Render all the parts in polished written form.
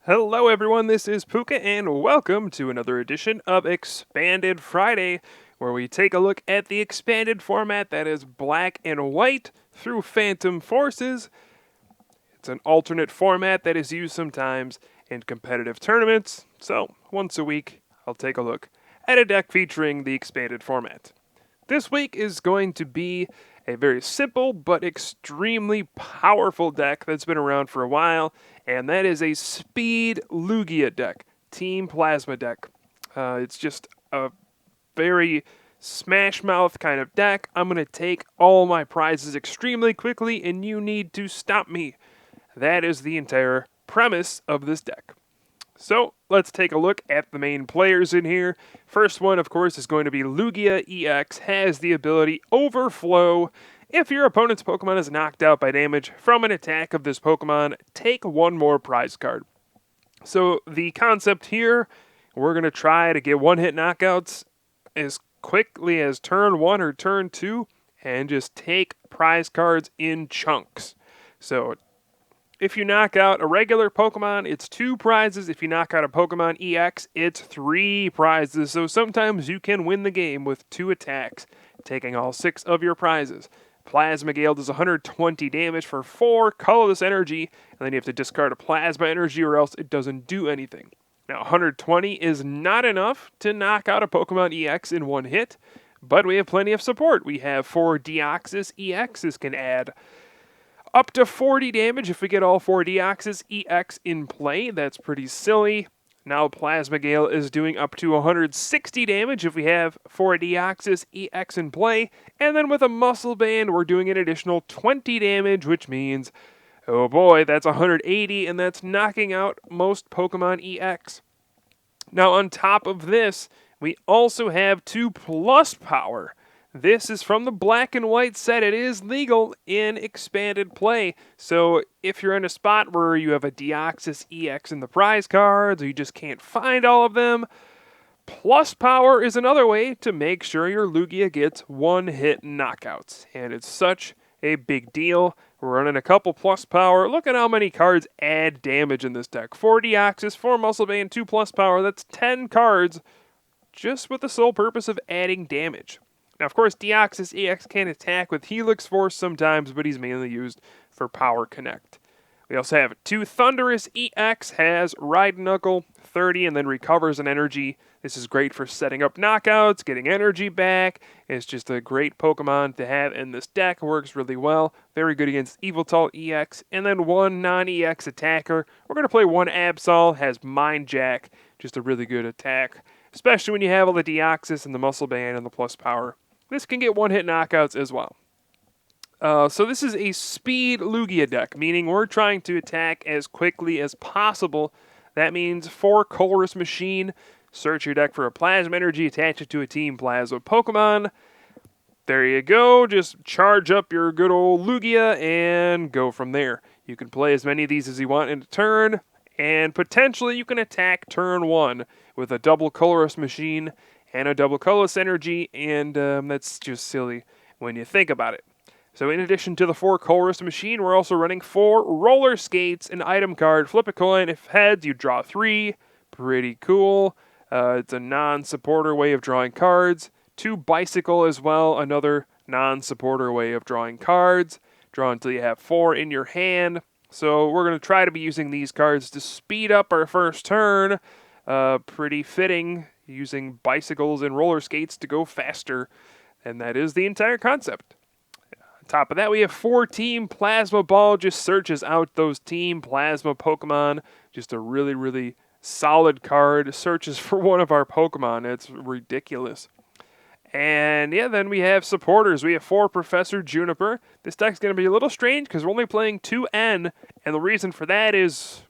Hello everyone, this is Pooka and welcome to another edition of Expanded Friday, where we take a look at the expanded format that is black and white through Phantom Forces. It's an alternate format that is used sometimes in competitive tournaments, so once a week I'll take a look at a deck featuring the expanded format. This week is going to be a very simple but extremely powerful deck that's been around for a while, and that is a Speed Lugia deck, Team Plasma deck. It's just a very smash mouth kind of deck. I'm going to take all my prizes extremely quickly, and you need to stop me. That is the entire premise of this deck. So let's take a look at the main players in here. First one, of course, is going to be Lugia EX, has the ability Overflow. If your opponent's Pokemon is knocked out by damage from an attack of this Pokemon, take one more prize card. So the concept here, we're going to try to get one-hit knockouts as quickly as turn 1 or turn 2, and just take prize cards in chunks. So if you knock out a regular Pokemon, it's 2 prizes. If you knock out a Pokemon EX, it's 3 prizes. So sometimes you can win the game with 2 attacks, taking all 6 of your prizes. Plasma Gale does 120 damage for 4 colorless energy, and then you have to discard a Plasma Energy or else it doesn't do anything. Now, 120 is not enough to knock out a Pokemon EX in one hit, but we have plenty of support. We have 4 Deoxys EXs can add up to 40 damage if we get all 4 Deoxys EX in play. That's pretty silly. Now Plasma Gale is doing up to 160 damage if we have 4 Deoxys EX in play. And then with a Muscle Band, we're doing an additional 20 damage, which means, oh boy, that's 180, and that's knocking out most Pokemon EX. Now on top of this, we also have 2 plus power. This is from the black and white set. It is legal in expanded play. So if you're in a spot where you have a Deoxys EX in the prize cards, or you just can't find all of them, plus power is another way to make sure your Lugia gets one-hit knockouts. And it's such a big deal. We're running a couple plus power. Look at how many cards add damage in this deck. 4 Deoxys, 4 Muscle Band, 2 plus power. That's 10 cards just with the sole purpose of adding damage. Now, of course, Deoxys EX can attack with Helix Force sometimes, but he's mainly used for Power Connect. We also have 2 Thunderous EX, has Raiden Knuckle, 30, and then recovers an energy. This is great for setting up knockouts, getting energy back. It's just a great Pokemon to have in this deck. Works really well. Very good against Yveltal EX. And then 1 non-EX attacker. We're going to play 1 Absol, has Mind Jack. Just a really good attack, especially when you have all the Deoxys and the Muscle Band and the plus power. This can get one-hit knockouts as well. So this is a Speed Lugia deck, meaning we're trying to attack as quickly as possible. That means 4 Colress Machine. Search your deck for a Plasma Energy, attach it to a Team Plasma Pokemon. There you go. Just charge up your good old Lugia and go from there. You can play as many of these as you want in a turn, and potentially you can attack turn 1 with a double Colress Machine and a double colorless energy, and that's just silly when you think about it. So in addition to the 4 Colress Machine, we're also running 4 Roller Skates, an item card. Flip a coin. If heads, you draw 3. Pretty cool. It's a non-supporter way of drawing cards. 2 Bicycle as well, another non-supporter way of drawing cards. Draw until you have 4 in your hand. So we're going to try to be using these cards to speed up our first turn. Pretty fitting, using bicycles and roller skates to go faster, and that is the entire concept. On top of that, we have 4 Team Plasma Ball, just searches out those Team Plasma Pokemon. Just a really, really solid card. Searches for one of our Pokemon. It's ridiculous. And yeah, then we have supporters. We have 4 Professor Juniper. This deck's going to be a little strange because we're only playing 2N, and the reason for that is,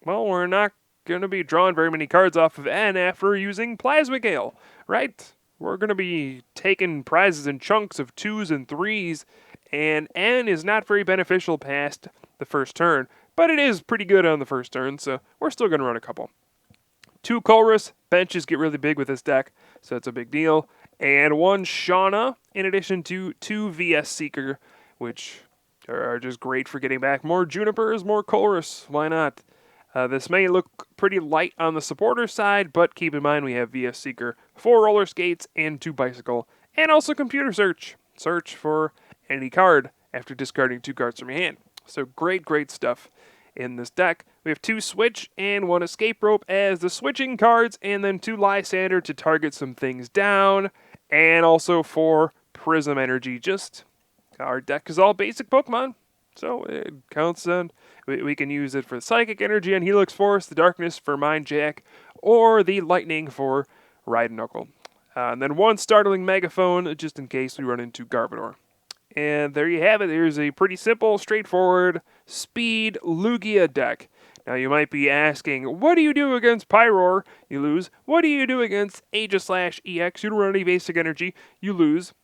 well, we're not going to be drawing very many cards off of N after using Plasma Gale, right? We're going to be taking prizes in chunks of 2s and 3s, and N is not very beneficial past the first turn, but it is pretty good on the first turn, so we're still going to run a couple. 2 Colress, benches get really big with this deck, so it's a big deal, and 1 Shauna, in addition to 2 VS Seeker, which are just great for getting back more Junipers, more Colress, why not? This may look pretty light on the supporter side, but keep in mind we have VS Seeker, 4 roller skates, and 2 bicycle, and also computer search. Search for any card after discarding 2 cards from your hand. So great stuff in this deck. We have 2 switch and 1 escape rope as the switching cards, and then 2 Lysander to target some things down, and also 4 Prism Energy. Just our deck is all basic Pokemon, so it counts on. We can use it for the Psychic Energy on Helix Force, the Darkness for Mind Jack, or the Lightning for Raiden Knuckle. And then 1 Startling Megaphone, just in case we run into Garbodor. And there you have it. Here's a pretty simple, straightforward Speed Lugia deck. Now you might be asking, what do you do against Pyroar? You lose. What do you do against Aegislash EX? You don't run any basic energy. You lose.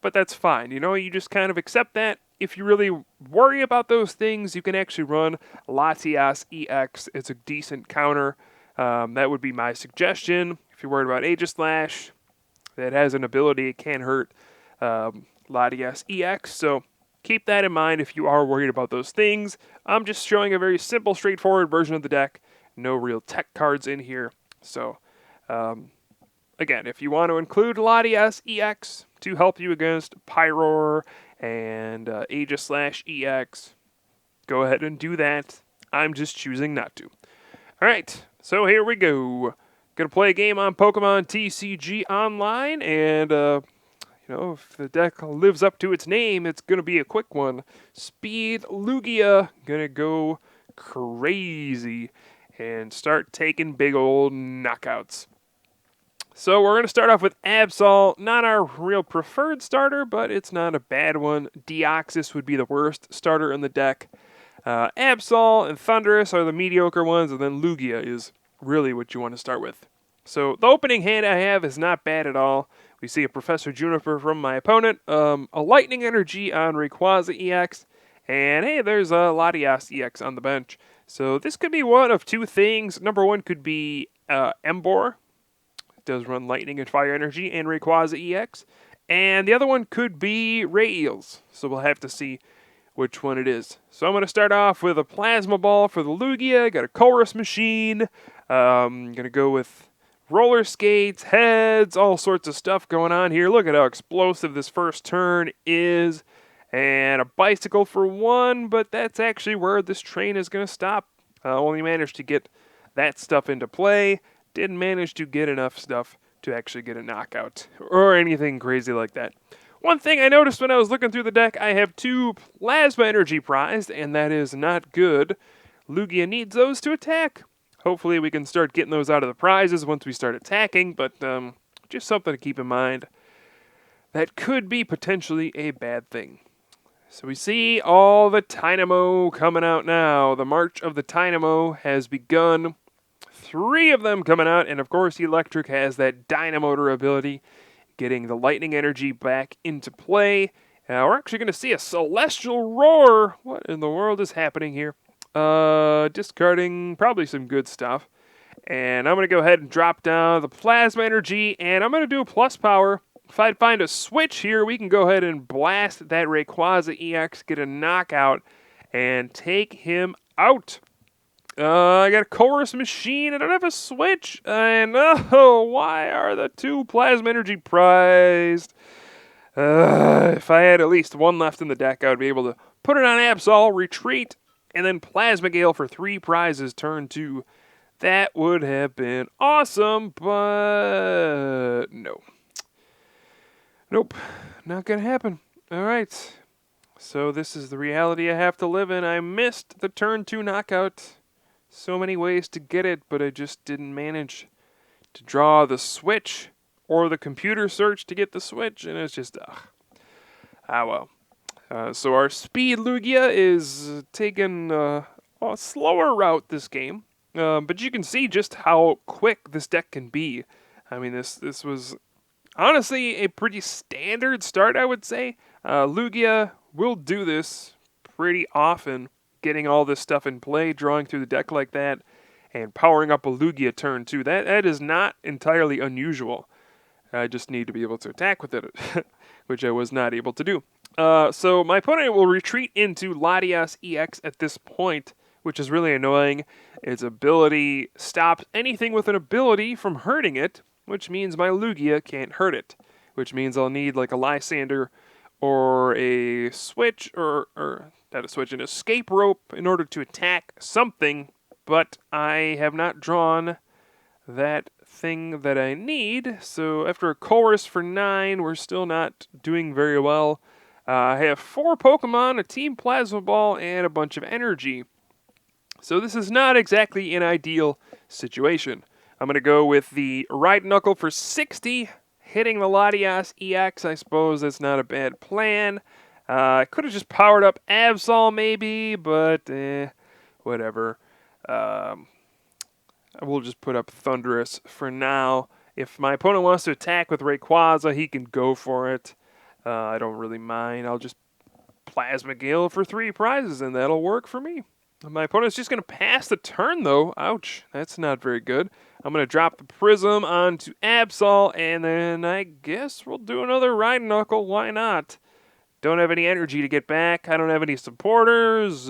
But that's fine. You just kind of accept that. If you really worry about those things, you can actually run Latias EX. It's a decent counter. That would be my suggestion. If you're worried about Aegislash, that has an ability, it can hurt Latias EX. So keep that in mind if you are worried about those things. I'm just showing a very simple, straightforward version of the deck. No real tech cards in here. So, again, if you want to include Latias EX to help you against Pyroar and Aegislash EX, go ahead and do that. I'm just choosing not to. Alright, so here we go. Gonna play a game on Pokemon TCG Online, and if the deck lives up to its name, it's gonna be a quick one. Speed Lugia, gonna go crazy and start taking big old knockouts. So we're going to start off with Absol, not our real preferred starter, but it's not a bad one. Deoxys would be the worst starter in the deck. Absol and Thundurus are the mediocre ones, and then Lugia is really what you want to start with. So the opening hand I have is not bad at all. We see a Professor Juniper from my opponent, a Lightning Energy on Rayquaza EX, and hey, there's a Latias EX on the bench. So this could be one of 2 things. Number 1 could be Emboar. Does run Lightning and Fire Energy and Rayquaza EX. And the other one could be Ray-Eels. So we'll have to see which one it is. So I'm going to start off with a Plasma Ball for the Lugia. Got a Chorus Machine. Going to go with roller skates, heads, all sorts of stuff going on here. Look at how explosive this first turn is. And a bicycle for 1, but that's actually where this train is going to stop. Only managed to get that stuff into play. Didn't manage to get enough stuff to actually get a knockout or anything crazy like that. One thing I noticed when I was looking through the deck, I have 2 Plasma Energy prized, and that is not good. Lugia needs those to attack. Hopefully we can start getting those out of the prizes once we start attacking, but just something to keep in mind. That could be potentially a bad thing. So we see all the Dynamo coming out now. The March of the Dynamo has begun. 3 of them coming out, and of course Electric has that Dynamotor ability, getting the Lightning Energy back into play. We're actually going to see a Celestial Roar. What in the world is happening here? Discarding probably some good stuff. And I'm going to go ahead and drop down the Plasma Energy, and I'm going to do a plus power. If I find a switch here, we can go ahead and blast that Rayquaza EX, get a knockout, and take him out. I got a Chorus Machine. I don't have a switch. And why are the 2 Plasma Energy prized? If I had at least 1 left in the deck, I would be able to put it on Absol, retreat, and then Plasma Gale for 3 prizes turn 2. That would have been awesome, but no. Nope, not gonna happen. Alright, so this is the reality I have to live in. I missed the turn 2 knockout. So many ways to get it, but I just didn't manage to draw the switch or the computer search to get the switch, and it's just, well. So our Speed Lugia is taking a slower route this game, but you can see just how quick this deck can be. I mean, this was honestly a pretty standard start, I would say. Lugia will do this pretty often, getting all this stuff in play, drawing through the deck like that, and powering up a Lugia turn 2. That is not entirely unusual. I just need to be able to attack with it, which I was not able to do. So my opponent will retreat into Latias EX at this point which is really annoying. Its ability stops anything with an ability from hurting it, which means my Lugia can't hurt it, which means I'll need like a Lysander or a switch or not a switch, an escape rope in order to attack something, but I have not drawn that thing that I need. So after a chorus for 9, we're still not doing very well. I have 4 Pokemon, a Team Plasma Ball, and a bunch of energy. So this is not exactly an ideal situation. I'm going to go with the Raiden Knuckle for 60, hitting the Latias EX. I suppose that's not a bad plan. I could have just powered up Absol maybe, but whatever. We'll just put up Thunderous for now. If my opponent wants to attack with Rayquaza, he can go for it. I don't really mind. I'll just Plasma Gale for 3 prizes, and that'll work for me. My opponent's just going to pass the turn, though. Ouch, that's not very good. I'm going to drop the Prism onto Absol, and then I guess we'll do another Raiden Knuckle. Why not? Don't have any energy to get back. I don't have any supporters.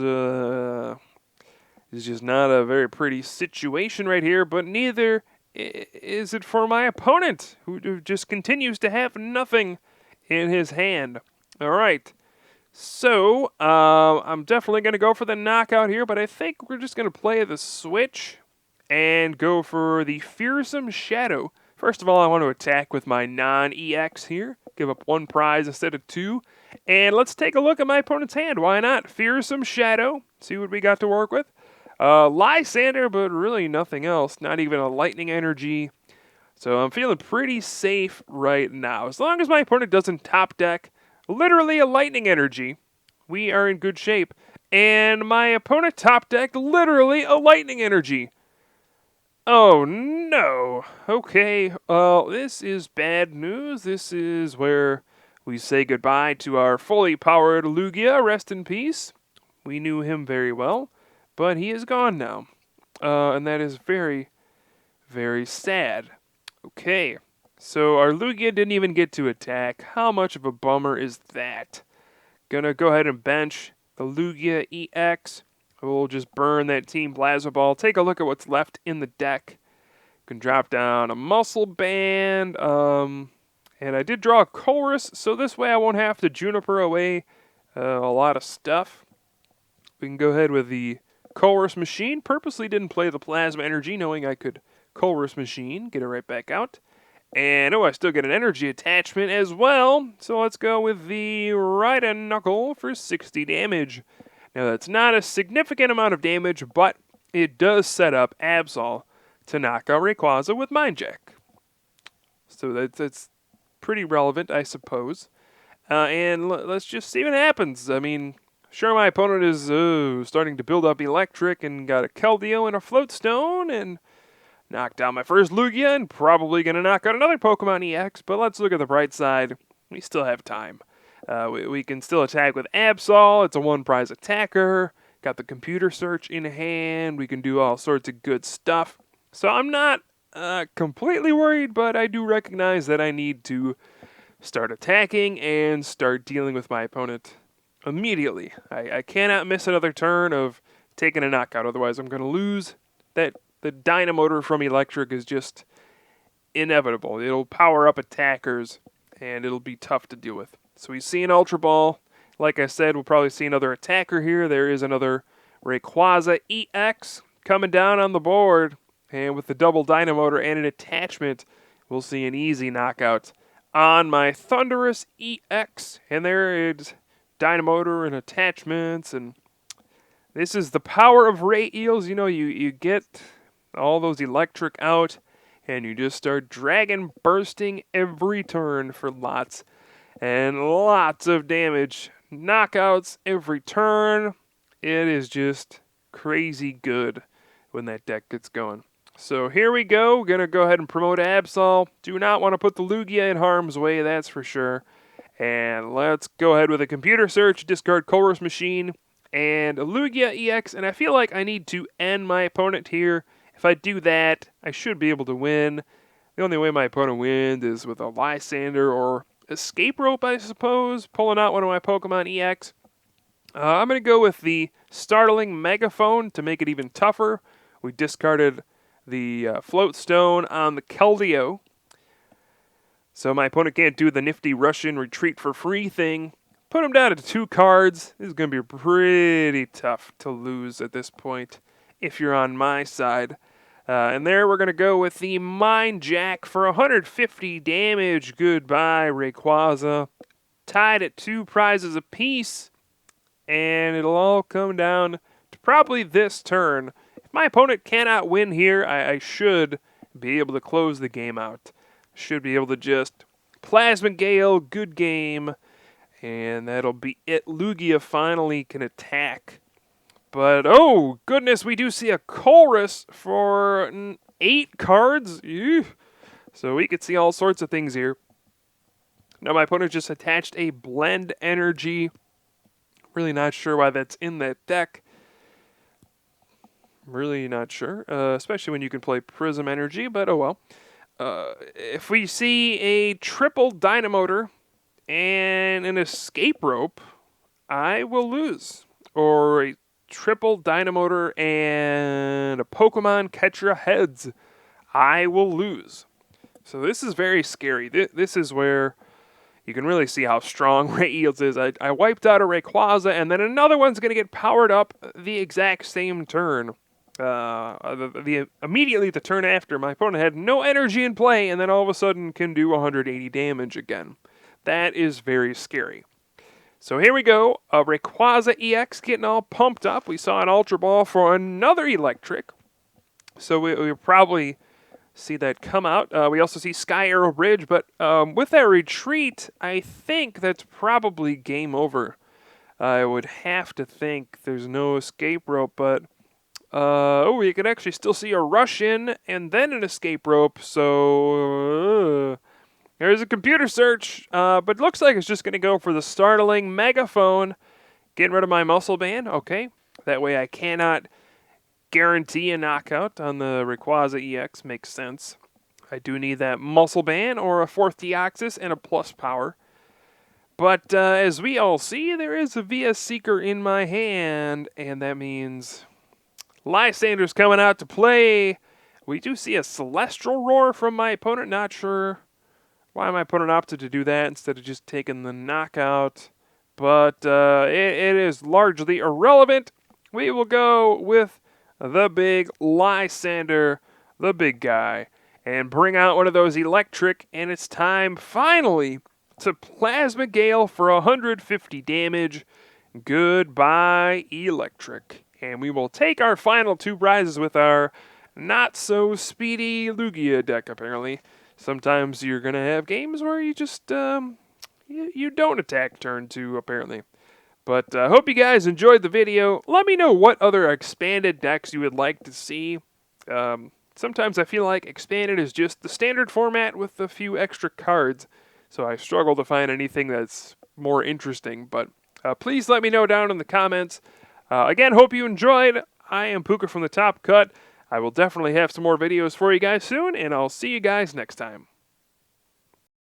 It's just not a very pretty situation right here, but neither is it for my opponent, who just continues to have nothing in his hand. All right. So, I'm definitely going to go for the knockout here, but I think we're just going to play the switch and go for the Fearsome Shadow. First of all, I want to attack with my non-EX here. Give up 1 prize instead of 2. And let's take a look at my opponent's hand. Why not? Fearsome Shadow. See what we got to work with. Lysander, but really nothing else. Not even a Lightning Energy. So I'm feeling pretty safe right now. As long as my opponent doesn't top deck literally a Lightning Energy, we are in good shape. And my opponent top decked literally a Lightning Energy. Oh no. Okay, this is bad news. This is where we say goodbye to our fully powered Lugia. Rest in peace. We knew him very well, but he is gone now. And that is very, very sad. Okay, so our Lugia didn't even get to attack. How much of a bummer is that? Gonna go ahead and bench the Lugia EX. We'll just burn that Team Plasma Ball. Take a look at what's left in the deck. Can drop down a Muscle Band. And I did draw a Chorus, so this way I won't have to Juniper away a lot of stuff. We can go ahead with the Chorus Machine. Purposely didn't play the Plasma Energy, knowing I could Chorus Machine. Get it right back out. And, I still get an energy attachment as well. So let's go with the Raiden Knuckle for 60 damage. Now, that's not a significant amount of damage, but it does set up Absol to knock out Rayquaza with Mind Jack. So that's pretty relevant, I suppose. And let's just see what happens. I mean, sure, my opponent is starting to build up Electric and got a Keldeo and a Floatstone and knocked down my first Lugia and probably going to knock out another Pokemon EX, but let's look at the bright side. We still have time. We can still attack with Absol. It's a 1-prize attacker. Got the computer search in hand. We can do all sorts of good stuff. So I'm not completely worried, but I do recognize that I need to start attacking and start dealing with my opponent immediately. I cannot miss another turn of taking a knockout, otherwise I'm going to lose. The Dynamotor from Electric is just inevitable. It'll power up attackers, and it'll be tough to deal with. So we see an Ultra Ball. Like I said, we'll probably see another attacker here. There is another Rayquaza EX coming down on the board. And with the double Dynamotor and an attachment, we'll see an easy knockout on my Thunderous EX. And there is Dynamotor and attachments. And this is the power of Ray Eels. You get all those electric out, and you just start dragon bursting every turn for lots and lots of damage. Knockouts every turn. It is just crazy good when that deck gets going. So here we go. Gonna go ahead and promote Absol. Do not want to put the Lugia in harm's way, that's for sure. And let's go ahead with a computer search, discard Chorus Machine, and a Lugia EX. And I feel like I need to end my opponent here. If I do that, I should be able to win. The only way my opponent wins is with a Lysander or Escape Rope, I suppose. Pulling out one of my Pokemon EX. I'm going to go with the Startling Megaphone to make it even tougher. We discarded the Float Stone on the Keldeo, so my opponent can't do the nifty Russian retreat for free thing. Put him down to 2 cards. This is going to be pretty tough to lose at this point if you're on my side. And there we're going to go with the Mind Jack for 150 damage. Goodbye, Rayquaza. Tied at 2 prizes apiece. And it'll all come down to probably this turn. If my opponent cannot win here, I should be able to close the game out. Should be able to just Plasma Gale, good game. And that'll be it. Lugia finally can attack. But, oh, goodness, we do see a Chorus for 8 cards. Ew. So we could see all sorts of things here. Now my opponent just attached a Blend Energy. Really not sure why that's in that deck. Really not sure, especially when you can play Prism Energy, but oh well. If we see a triple Dynamotor and an Escape Rope, I will lose. Or a triple Dynamotor and a Pokemon Catcher Heads, I will lose. So this is very scary. This is where you can really see how strong Ray Eels is. I wiped out a Rayquaza, and then another one's going to get powered up the exact same turn. Immediately the turn after, my opponent had no energy in play, and then all of a sudden can do 180 damage again. That is very scary. So here we go, a Rayquaza EX getting all pumped up. We saw an Ultra Ball for another Electric. So we'll probably see that come out. We also see Sky Arrow Bridge, but with that retreat, I think that's probably game over. I would have to think there's no escape rope, but oh, you can actually still see a rush in and then an escape rope, so there's a computer search, but looks like it's just going to go for the Startling Megaphone. Getting rid of my Muscle Band, okay. That way I cannot guarantee a knockout on the Rayquaza EX, makes sense. I do need that Muscle Band or a 4th Deoxys and a plus power. But as we all see, there is a VS Seeker in my hand, and that means Lysander's coming out to play. We do see a Celestial Roar from my opponent. Not sure why my opponent opted to do that instead of just taking the knockout. But it is largely irrelevant. We will go with the big Lysander, the big guy, and bring out one of those Electric, and it's time, finally, to Plasma Gale for 150 damage. Goodbye, Electric. And we will take our final 2 prizes with our not-so-speedy Lugia deck, apparently. Sometimes you're going to have games where you just, you don't attack turn 2, apparently. But I hope you guys enjoyed the video. Let me know what other expanded decks you would like to see. Sometimes I feel like expanded is just the standard format with a few extra cards. So I struggle to find anything that's more interesting. But please let me know down in the comments. Again, hope you enjoyed. I am Pooka from the Top Cut. I will definitely have some more videos for you guys soon, and I'll see you guys next time.